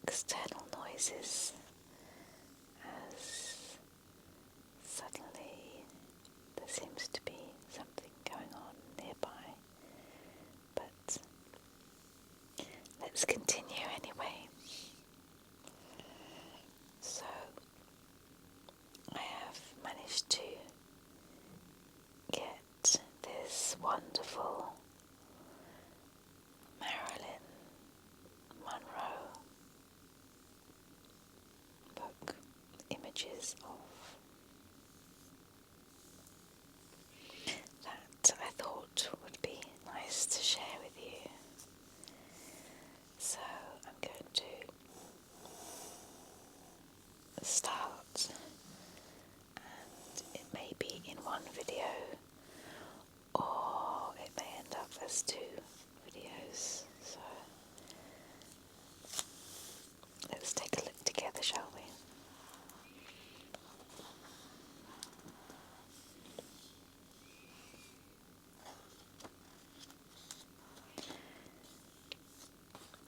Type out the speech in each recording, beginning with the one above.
external noises as suddenly there seems to be something going on nearby. But let's continue anyway. So I have managed to get this wonderful Marilyn Munroe book, images of that I thought would be nice to share with you. So I'm going to start, and it may be in one video or it may end up as 2 videos. So let's take a look together, shall we?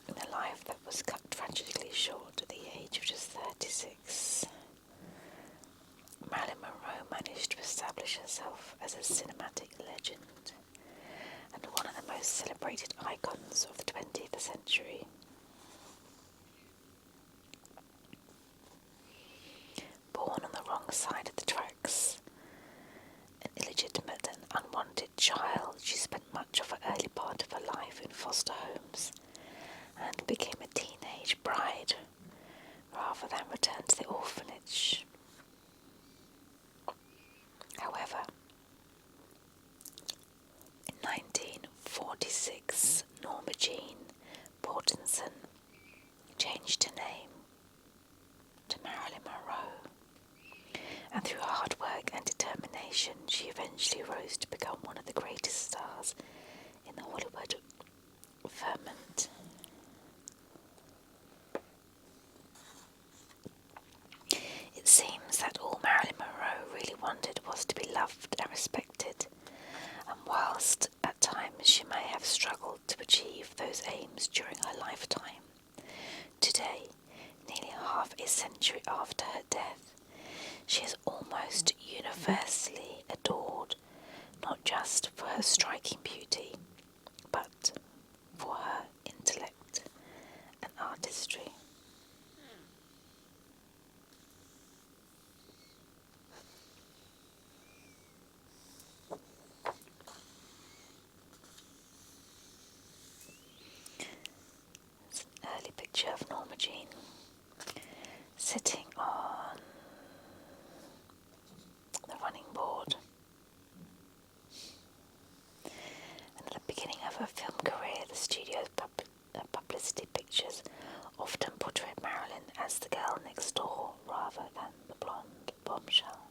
In a life that was cut tragically short at the age of just 36, Marilyn Munroe managed to establish herself as a cinematic legend and one of the most celebrated icons of the 20th century. Born on the wrong side of the tracks, an illegitimate and unwanted child, she spent much of her early part of her life in foster homes and became a teenage bride rather than return to the orphanage. However, in 1946, Norma Jean Portenson changed her name to Marilyn Munroe, and through hard work and determination, she eventually rose to become one of the greatest stars in the Hollywood firmament. It seems that all Marilyn Munroe really wanted was to be loved and respected, and whilst at times she may have struggled to achieve those aims during her lifetime, today, nearly half a century after her death, she is almost universally adored, not just for her striking beauty, but for her intellect and artistry. It's an early picture of Norma Jean sitting on the running board. And at the beginning of her film career, the studio's publicity pictures often portrayed Marilyn as the girl next door rather than the blonde bombshell.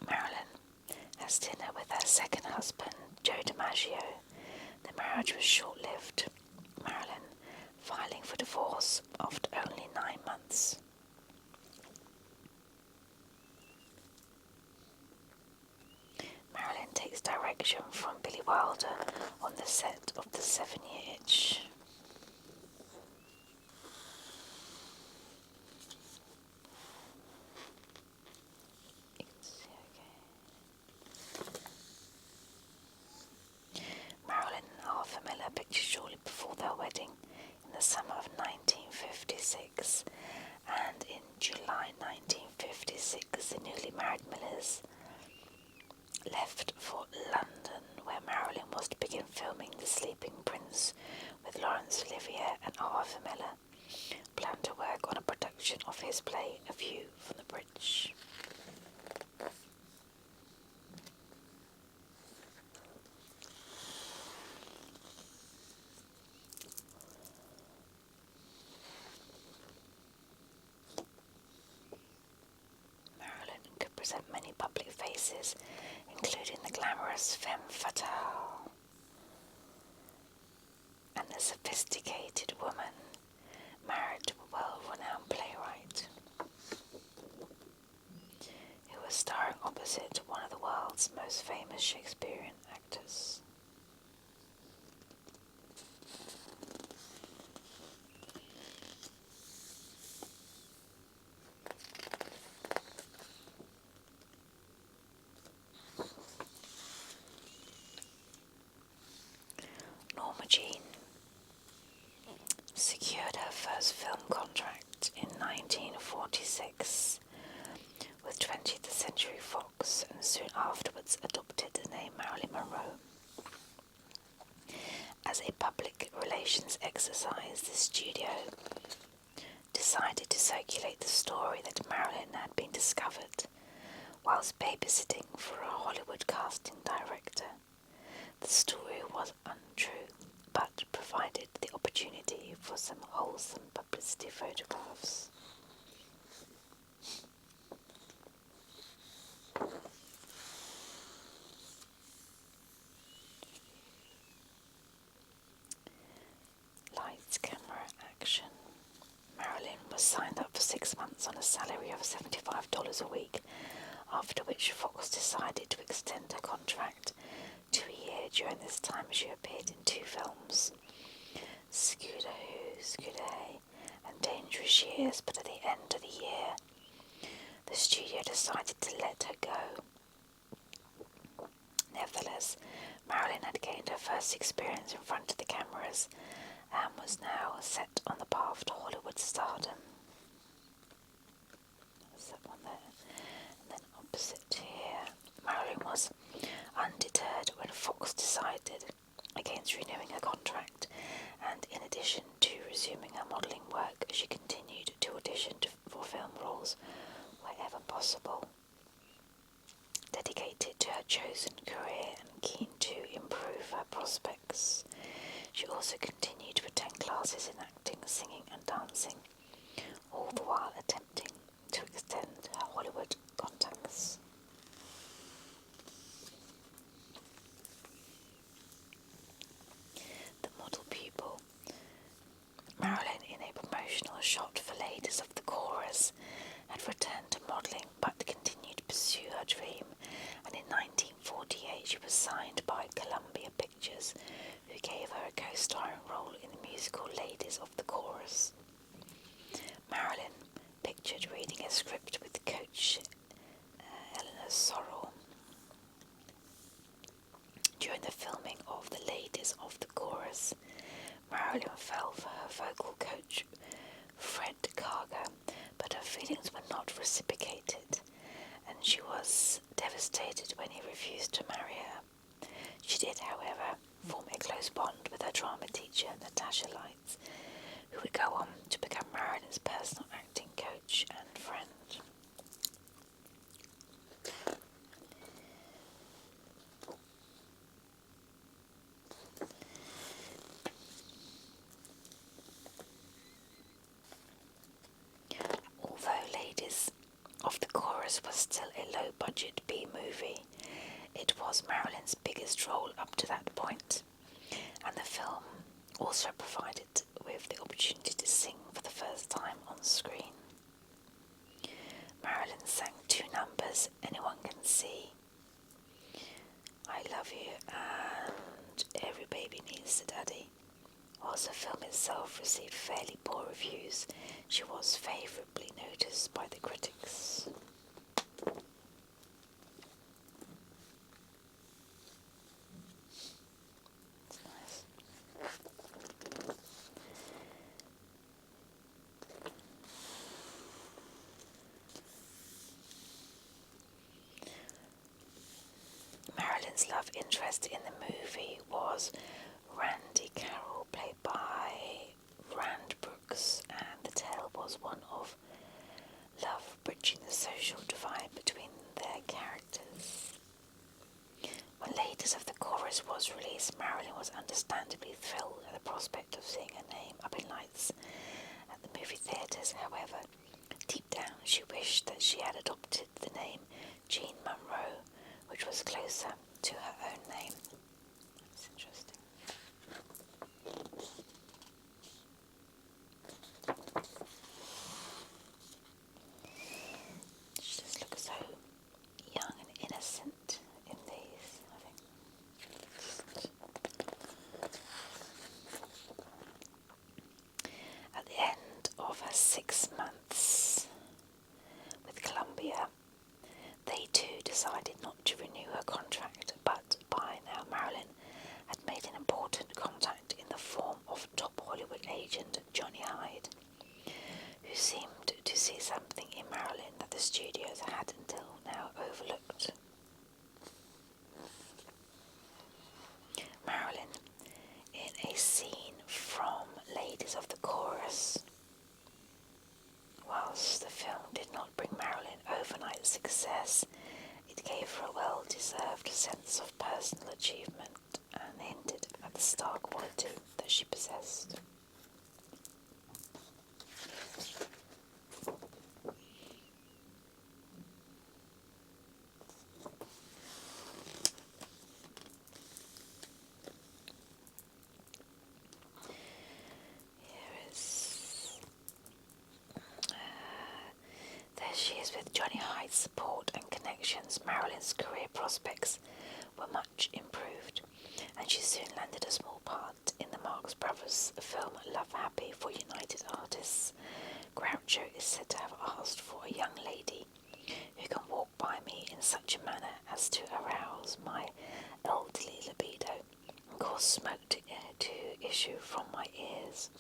Marilyn has dinner with her second husband, Joe DiMaggio. The marriage was short-lived, Marilyn filing for divorce after only 9 months. Marilyn takes direction from Billy Wilder on the set of The 7-Year Itch. You can see, okay. Marilyn and Arthur Miller pictured shortly before their wedding in the summer of 1956, and in July 1956 the newly married Millers left for London, where Marilyn was to begin filming The Sleeping Prince with Laurence Olivier, and Arthur Miller planned to work on a production of his play A View from the Bridge. Marilyn could present many public faces, including the glamorous femme fatale and the sophisticated woman married to a well-renowned playwright who was starring opposite one of the world's most famous Shakespearean public relations exercise, the studio decided to circulate the story that Marilyn had been discovered whilst babysitting for a Hollywood casting director. The story was untrue, but provided the opportunity for some wholesome publicity photographs. Lights, camera, action. Marilyn was signed up for 6 months on a salary of $75 a week, after which Fox decided to extend her contract to a year. During this time she appeared in 2 films, Scooter Who, Scooter Hey, and Dangerous Years, but at the end of the year the studio decided to let her go. Nevertheless, Marilyn had gained her first experience in front of the cameras and was now set on the path to Hollywood stardom. There's that one there. And then opposite here, Marilyn was undeterred when Fox decided against renewing her contract, and in addition to resuming her modelling work, she continued to audition for film roles wherever possible. Dedicated to her chosen career and keen to improve her prospects, she also continued to attend classes in acting, singing and dancing, all the while attempting to extend her Hollywood contacts. The model pupil. Marilyn, in a promotional shot for Ladies of the Chorus, had returned to modelling but continued to pursue her dream, and in 1948 she was signed by Columbia Pictures, who gave her a co-starring role in the musical Ladies of the Chorus. Marilyn pictured reading a script with coach Eleanor Sorrell. During the filming of the Ladies of the Chorus, Marilyn fell for her vocal coach Fred Karger, but her feelings were not reciprocated, and she was devastated when he refused to marry her. She did, however, form a close bond with her drama teacher, Natasha Lights, who would go on to become Marilyn's personal acting coach and friend. Although Ladies of the Chorus was still a low-budget B-movie, it was Marilyn's biggest role up to that point, and the film also provided with the opportunity to sing for the first time on screen. Marilyn sang 2 numbers, Anyone Can See, I Love You, and Every Baby Needs a Daddy. Whilst the film itself received fairly poor reviews, she was favourably noticed by the critics. Marilyn's love interest in the movie was Randy Carroll, played by Rand Brooks, and the tale was one of love bridging the social divide between their characters. When Ladies of the Chorus was released, Marilyn was understandably thrilled at the prospect of seeing her name up in lights at the movie theatres. However, deep down she wished that she had adopted the name Jean Munroe, which was closer to her own name. That's interesting. She just looks so young and innocent in these, I think. At the end of her 6 months with Columbia, they too decided not to renew her contract, quality that she possessed. There she is with Johnny Hyde's support and connections. Marilyn's career prospects were much improved, and she soon landed a small part in the Marx Brothers film Love Happy for United Artists. Groucho is said to have asked for a young lady who can walk by me in such a manner as to arouse my elderly libido and cause smoke to issue from my ears.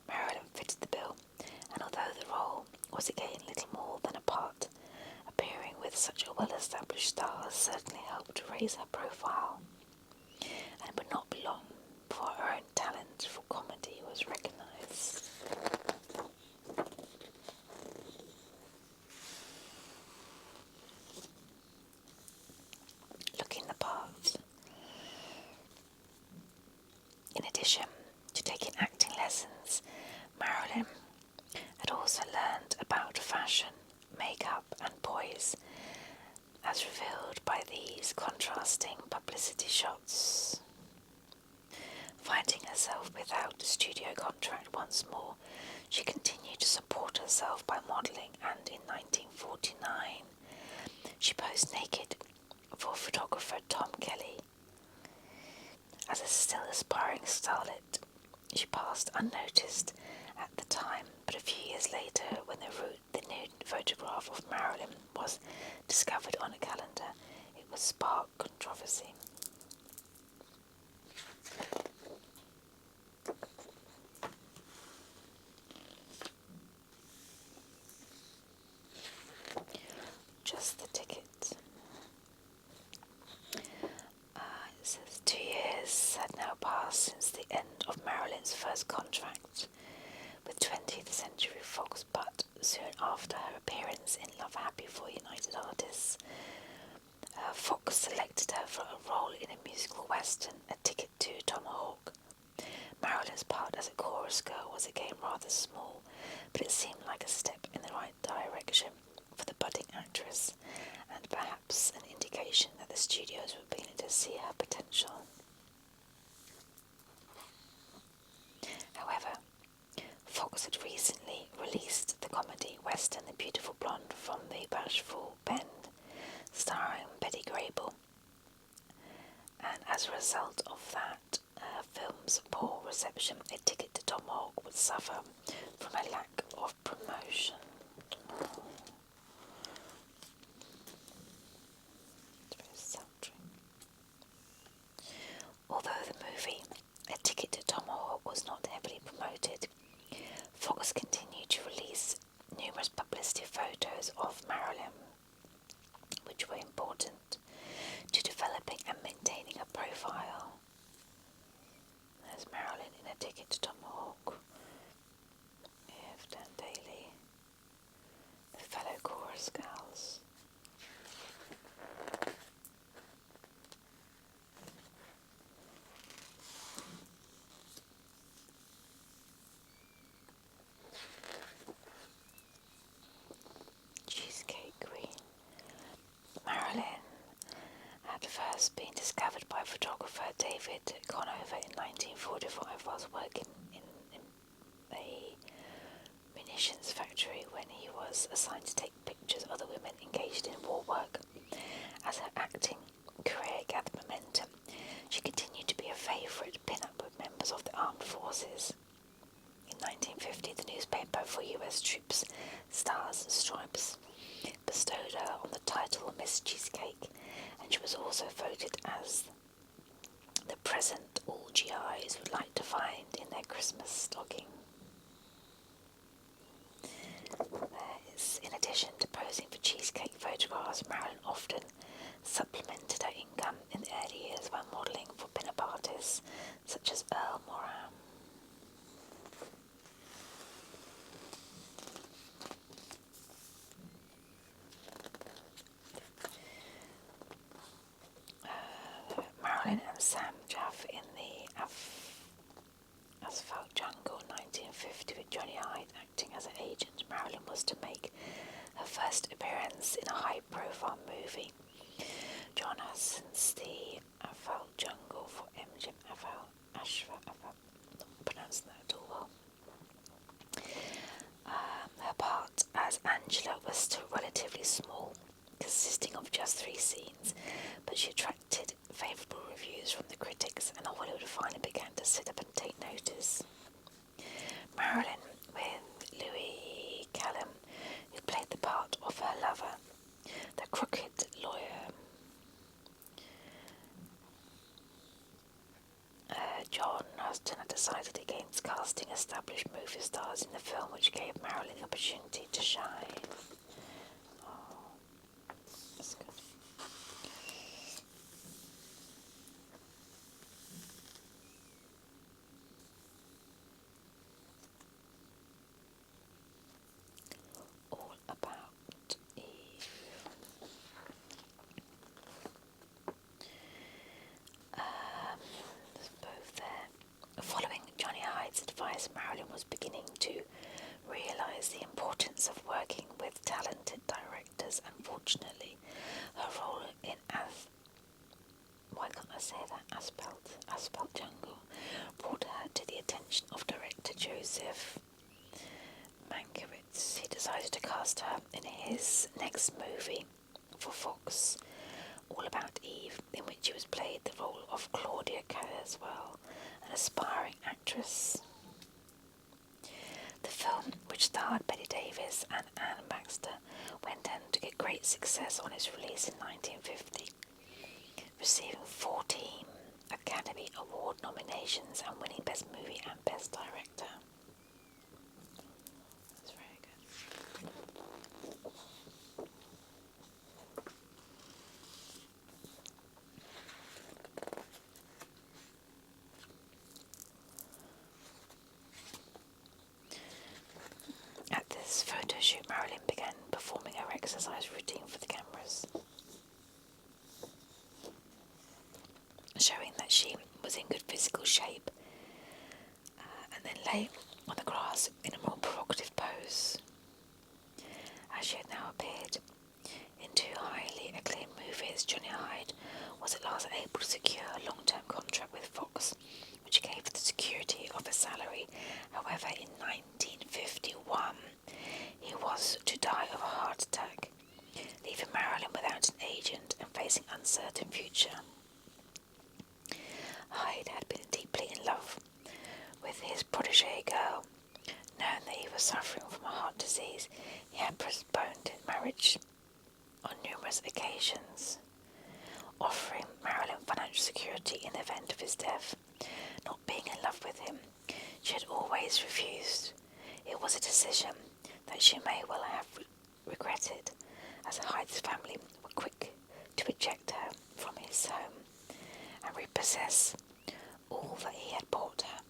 Marilyn fitted the bill, and although the role was again little more than a part, appearing with such a well-established star certainly helped raise her profile, and it would not be long before her own talent for comedy was recognised. Looking the part. In addition to taking acting lessons, Marilyn had also learned about fashion, makeup and poise, as revealed by these contrasting publicity shots. Finding herself without a studio contract once more, she continued to support herself by modelling, and in 1949 she posed naked for photographer Tom Kelly. As a still aspiring starlet, she passed unnoticed at the time, but a few years later, when the nude photograph of Marilyn was discovered on a calendar, it would spark controversy. Just the ticket. It says 2 years had now passed since the end of Marilyn's first contract with 20th Century Fox, but soon after her appearance in Love Happy for United Artists, Fox selected her for a role in a musical western, A Ticket to Tomahawk. Marilyn's part as a chorus girl was again rather small, but it seemed like a step in the right direction for the budding actress, and perhaps an indication that the studios were beginning to see her potential. However, Fox had recently released the comedy western The Beautiful Blonde from the Bashful Bend, starring Betty Grable, and as a result of that film's poor reception, A Ticket to Tomahawk would suffer from a lack of promotion. It's very sultry. Although the movie A Ticket to Tomahawk was not heavily promoted, Fox continued to release numerous publicity photos of Marilyn, which were important to developing and maintaining a profile. There's Marilyn in A Ticket to Tomahawk. We have Dan Daly, the fellow chorus girls. Cheesecake Queen. Marilyn had first been discovered by photographer David Conover in 1945 whilst working in a munitions factory when he was assigned to take pictures of the women engaged in war work. As her acting career gathered momentum, she continued to be a favourite pin-up with members of the armed forces. In 1950, the newspaper for US troops, Stars and Stripes, bestowed her on the title Miss Cheesecake, and she was also voted as the present all GIs would like to find in their Christmas stocking. In addition to posing for cheesecake photographs, Marilyn often supplemented her income in the early years by modelling for pin-up artists such as Earl Moran. Marilyn and Sam Jaff in the Turner decided against casting established movie stars in the film, which gave Marilyn the opportunity to shine. Oh, that's good. All About Eve. There's both there. Following Johnny Hyde's advice, Marilyn was beginning to realise the importance of working with talented directors. Unfortunately, her role in Asphalt Jungle brought her to the attention of director Joseph Mankiewicz. He decided to cast her in his next movie for Fox, All About Eve, in which she was played the role of Claudia Caswell, an aspiring actress. The film, which starred Bette Davis and Anne Baxter, went on to get great success on its release in 1950, receiving 14 Academy Award nominations and winning Best Movie and Best Director. That's very good. At this photo shoot, Marilyn began performing her exercise routine for the cameras, showing that she was in good physical shape, and then lay on the grass in a more provocative pose. As she had now appeared in two highly acclaimed movies, Johnny Hyde was at last able to secure a long-term contract with Fox, which gave her the security of a salary. However, in 1951, he was to die of a heart attack, leaving Marilyn without an agent and facing an uncertain future. Hyde had been deeply in love with his protégé girl. Knowing that he was suffering from a heart disease, he had postponed his marriage on numerous occasions, offering Marilyn financial security in the event of his death. Not being in love with him, she had always refused. It was a decision that she may well have regretted, as Hyde's family were quick to eject her from his home and repossess all that he had bought her.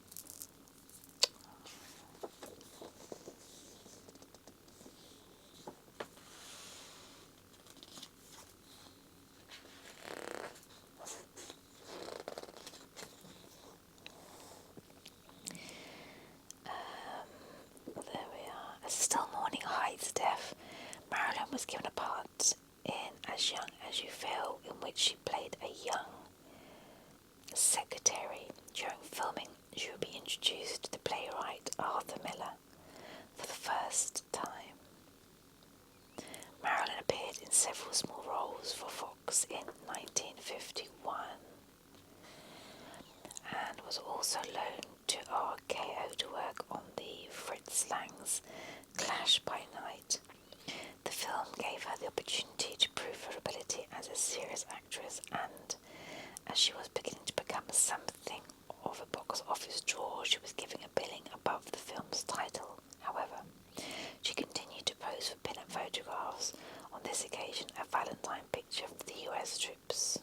There we are. As still mourning Hyde's death, Marilyn was given a part in As Young As You Feel, in which she played a young secretary. During filming, she would be introduced to the playwright Arthur Miller for the first time. Marilyn appeared in several small roles for Fox in 1951 and was also loaned to RKO to work on the Fritz Lang's Clash by Night. The film gave her the opportunity to prove her ability as a serious actress, and as she was beginning to become something of a box office draw, she was giving a billing above the film's title. However, she continued to pose for pin-up photographs, on this occasion a Valentine picture of the US troops.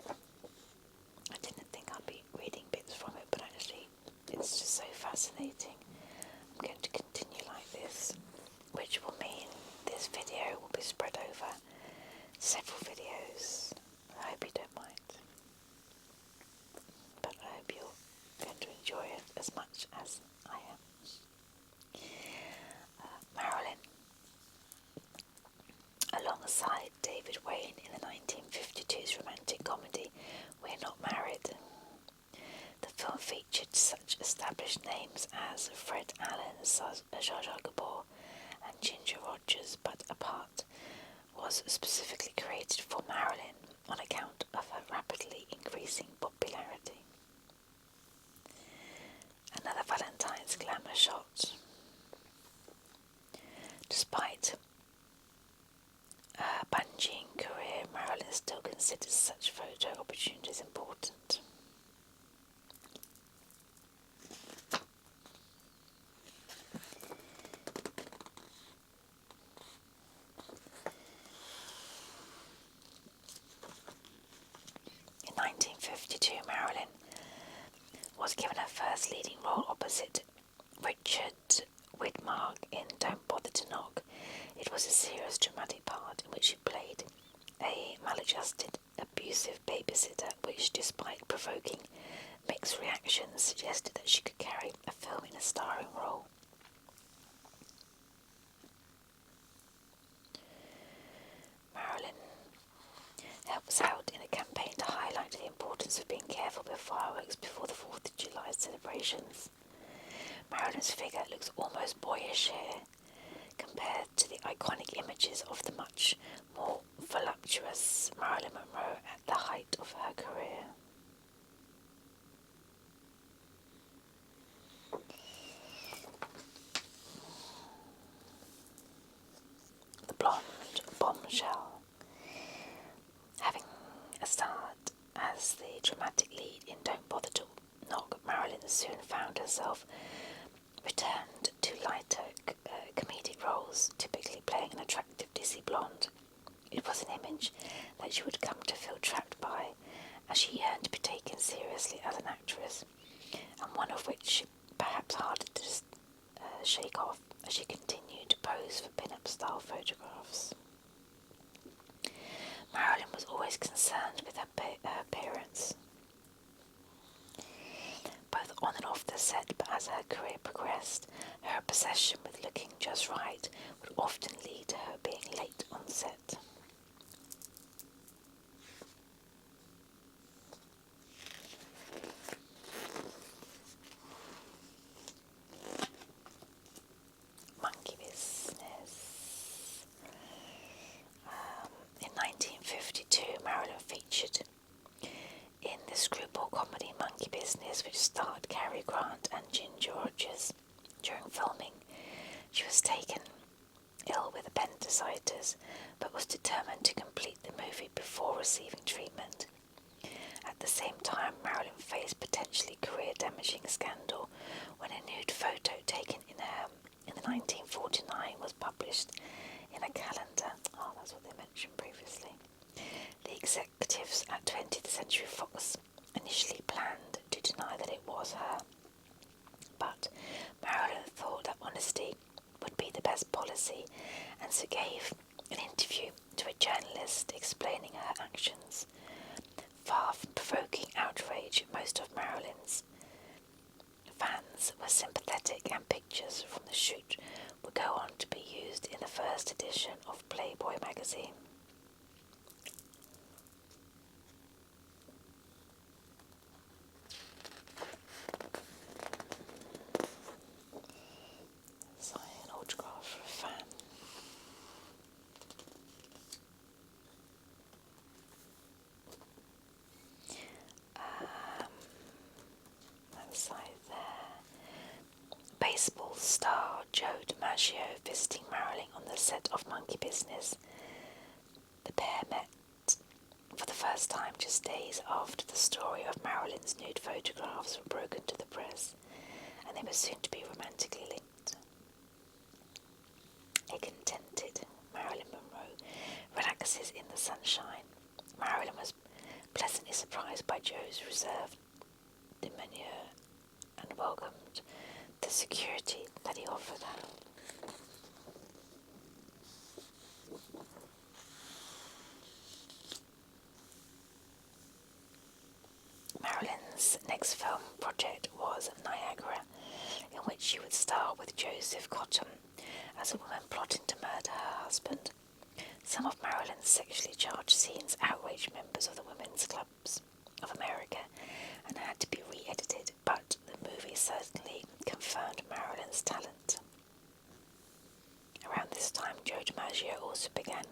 I didn't think I'd be reading bits from it, but actually it's just so fascinating. I'm going to continue like this, which will mean this video will be spread over several videos. I hope you don't mind, but I hope you're going to enjoy it as much as I am. Marilyn, alongside David Wayne in the 1952's romantic comedy We're Not Married. The film featured such established names as Fred Allen, Zsa Zsa Gabor and Ginger Rogers, but a part was specifically created for Marilyn on account of her rapidly increasing popularity. Another Valentine's glamour shot. Despite her bungeeing career, Marilyn still considers such photo opportunities 1952, Marilyn was given her first leading role opposite Richard Widmark in Don't Bother to Knock. It was a serious dramatic part in which she played a maladjusted, abusive babysitter, which, despite provoking mixed reactions, suggested that she could carry a film in a starring role. Marilyn helps out in a campaign to highlight the importance of being careful with fireworks before the 4th of July celebrations. Marilyn's figure looks almost boyish here, compared to the iconic images of the much more voluptuous Marilyn Munroe at the height of her career. The blonde bombshell. Having a start as the dramatic lead in Don't Bother to Knock, Marilyn soon found herself returned to lighter comedic roles, typically playing an attractive dizzy blonde. It was an image that she would come to feel trapped by, as she yearned to be taken seriously as an actress, and one of which perhaps harder to shake off as she continued to pose for pin-up style photographs. Marilyn was always concerned with her appearance, both on and off the set, but as her career progressed, her obsession with looking just right would often lead to her being late on set. Monkey business. In 1952, Marilyn featured in the screwball comedy Monkey Business, which starred Cary Grant and Ginger Rogers. During filming, she was taken ill with appendicitis, but was determined to complete the movie before receiving treatment. At the same time, Marilyn faced potentially career-damaging scandal when a nude photo taken in the 1949 was published in a calendar. Oh, that's what they mentioned previously. The executives at 20th Century Fox initially planned to deny that it was her, but Marilyn thought that honesty would be the best policy, and so gave an interview to a journalist explaining her actions. Far from provoking outrage, most of Marilyn's fans were sympathetic, and pictures from the shoot would go on to be used in the first edition of Playboy magazine. Sign an autograph for a fan. That side there. Baseball star Joe DiMaggio visiting Marilyn on the set of Monkey Business. The pair met for the first time just days after the story of Marilyn's nude photographs were broken to the press, and they were soon to be romantically linked. A contented Marilyn Munroe relaxes in the sunshine. Marilyn was pleasantly surprised by Joe's reserved demeanour and welcomed the security that he offered her. Marilyn's next film project was Niagara, in which she would star with Joseph Cotton as a woman plotting to murder her husband. Some of Marilyn's sexually charged scenes outraged members of the Women's Clubs of America and had to be re-edited, but the movie certainly confirmed Marilyn's talent. Around this time, Joe DiMaggio also began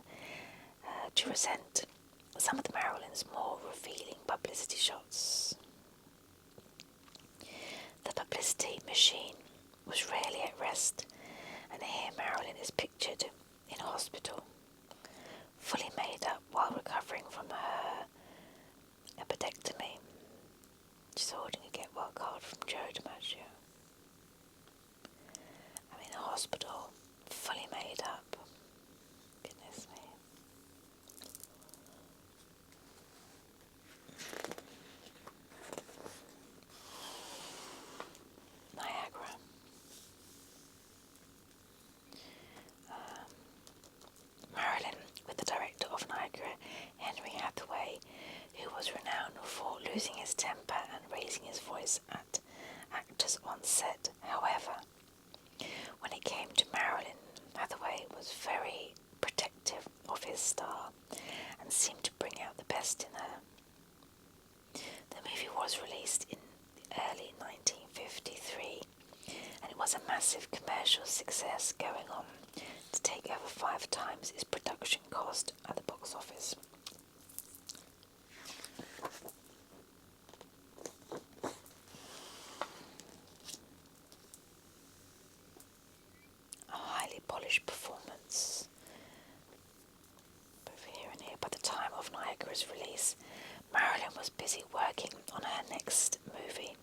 to resent some of the Marilyn's more revealing publicity shots. The publicity machine was rarely at rest, and here Marilyn is pictured in hospital, fully made up while recovering from her epidemic losing his temper and raising his voice at actors on set. However, when it came to Marilyn, Hathaway was very protective of his star and seemed to bring out the best in her. The movie was released in early 1953, and it was a massive commercial success, going on to take over 5 times its production cost at the box office. A highly polished performance. Both here and here. By the time of Niagara's release, Marilyn was busy working on her next movie,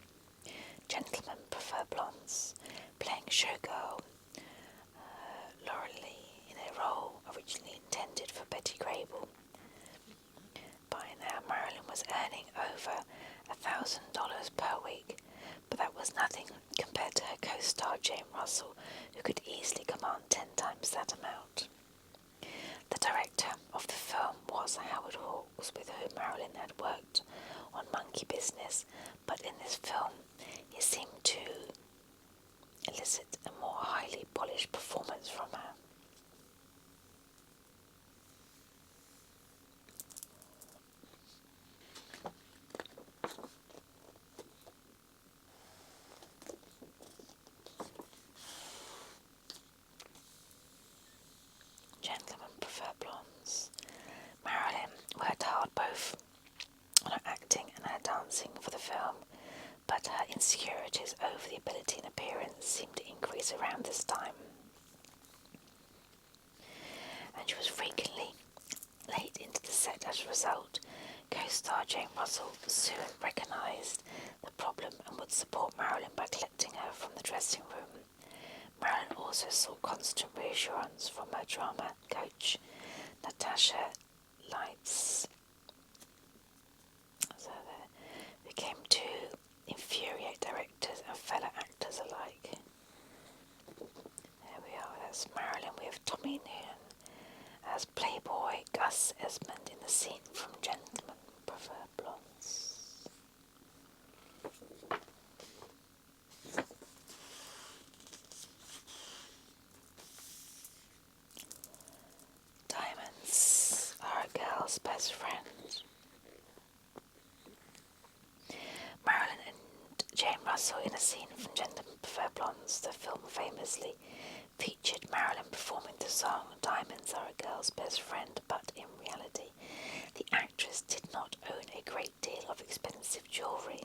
Gentlemen Prefer Blondes, playing showgirl Laura Lee in a role originally intended for Betty Grable. By now, Marilyn was earning over $1,000 per week, but that was nothing compared to her co-star Jane Russell, who could easily command 10 times that amount. The director of the film was Howard Hawks, with whom Marilyn had worked on Monkey Business, but in this film he seemed to elicit a more highly polished performance from her. Gentlemen Prefer Blondes. Marilyn worked hard both on her acting and her dancing for the film, but her insecurities over the ability and appearance seemed to increase around this time, and she was frequently late into the set as a result. Co-star Jane Russell soon recognised the problem and would support Marilyn by collecting her from the dressing room. Marilyn also sought constant reassurance from her drama coach, Natasha Lights, who came to infuriate directors and fellow actors alike. There we are, that's Marilyn with Tommy Noonan as Playboy Gus Esmond in the scene from Gentlemen Prefer Blondes. Diamonds are a girl's best friend. Marilyn and Jane Russell in a scene from Gentlemen Prefer Blondes. The film famously featured Marilyn performing the song Diamonds Are a Girl's Best Friend, but in reality the actress did not own a great deal of expensive jewellery.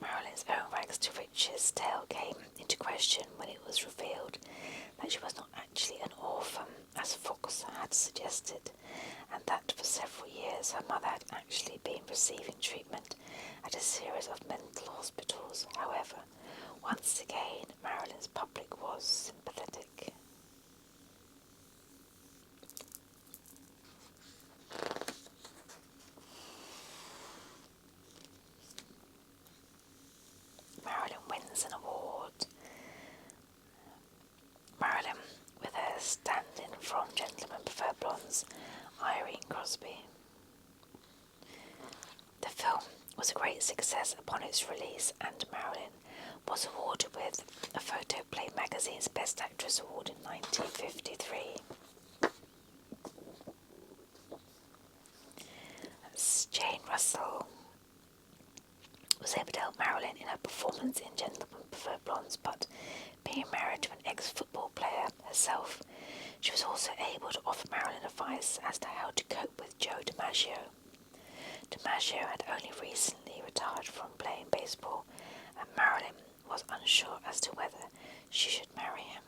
Marilyn's own rags to riches tale came into question when it was revealed that she was not actually an orphan, as Fox had suggested, and that for several years her mother had actually been receiving treatment at a series of mental hospitals. However, once again, Marilyn's public was sympathetic. Marilyn wins an award. Marilyn with her stand-in from Gentlemen Prefer Blondes, Irene Crosby. The film was a great success upon its release, and Marilyn was awarded with a Photoplay magazine's Best Actress Award in 1953. As Jane Russell was able to help Marilyn in her performance in Gentlemen Prefer Blondes, but being married to an ex-football player herself, she was also able to offer Marilyn advice as to how to cope with Joe DiMaggio. DiMaggio had only recently retired from playing baseball, and Marilyn was unsure as to whether she should marry him.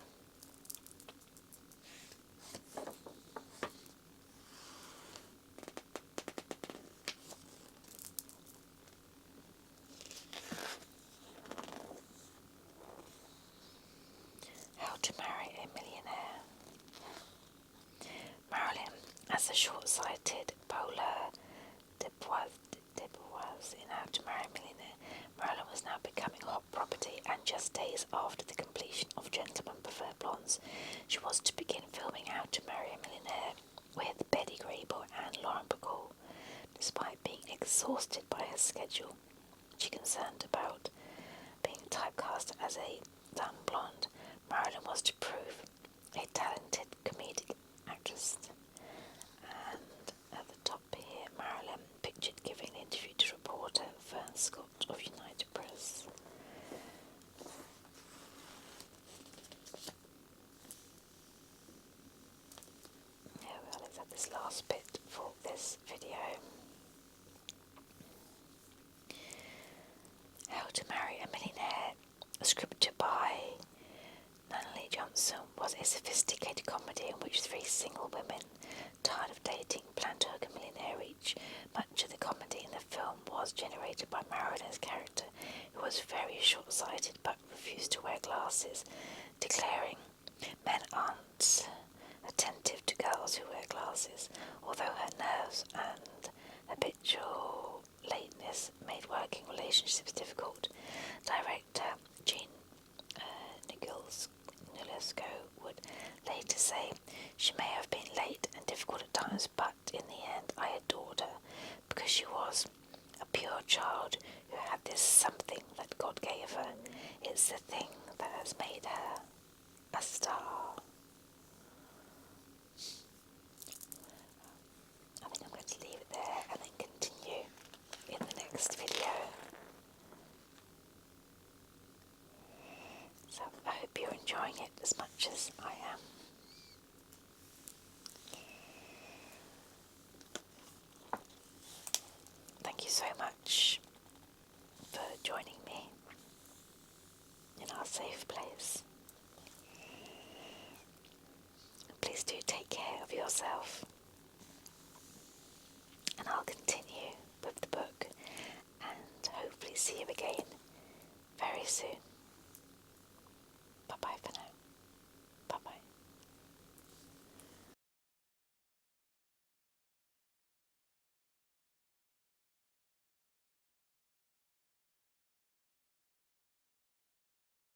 How to Marry a Millionaire. Marilyn, as the short-sighted Paula Deboise in How to Marry a Millionaire, Marilyn was now becoming hot property, and just days after the completion of Gentlemen Prefer Blondes, she was to begin filming How to Marry a Millionaire with Betty Grable and Lauren Despite being exhausted by her schedule, she concerned about being typecast as a dumb blonde. Marilyn was to prove a talented comedic actress. And at the top here, Marilyn pictured giving an interview to reporter Fern Scott of United Press. Yeah, well, let's have this last bit for this video. How to Marry a Millionaire, scripted by Natalie Johnson, was a sophisticated comedy in which three single women, tired of dating, plan to hook a millionaire each. Much of the comedy in the film was generated by Marilyn's character, who was very short-sighted but refused to wear glasses, declaring, "Men aren't attentive to girls who wear glasses." Although her nerves and habitual lateness made working relationships difficult, director Jean Nulisco would later say, "She may have been late and difficult at times, but in the end I adored her because she was a pure child who had this something that God gave her. It's the thing that has made her a star." I think I'm going to leave it there and then continue in the next video. So I hope you're enjoying it as much as I am. Thank you so much for joining me in our safe place. Please do take care of yourself, and I'll continue with the book and hopefully see you again very soon.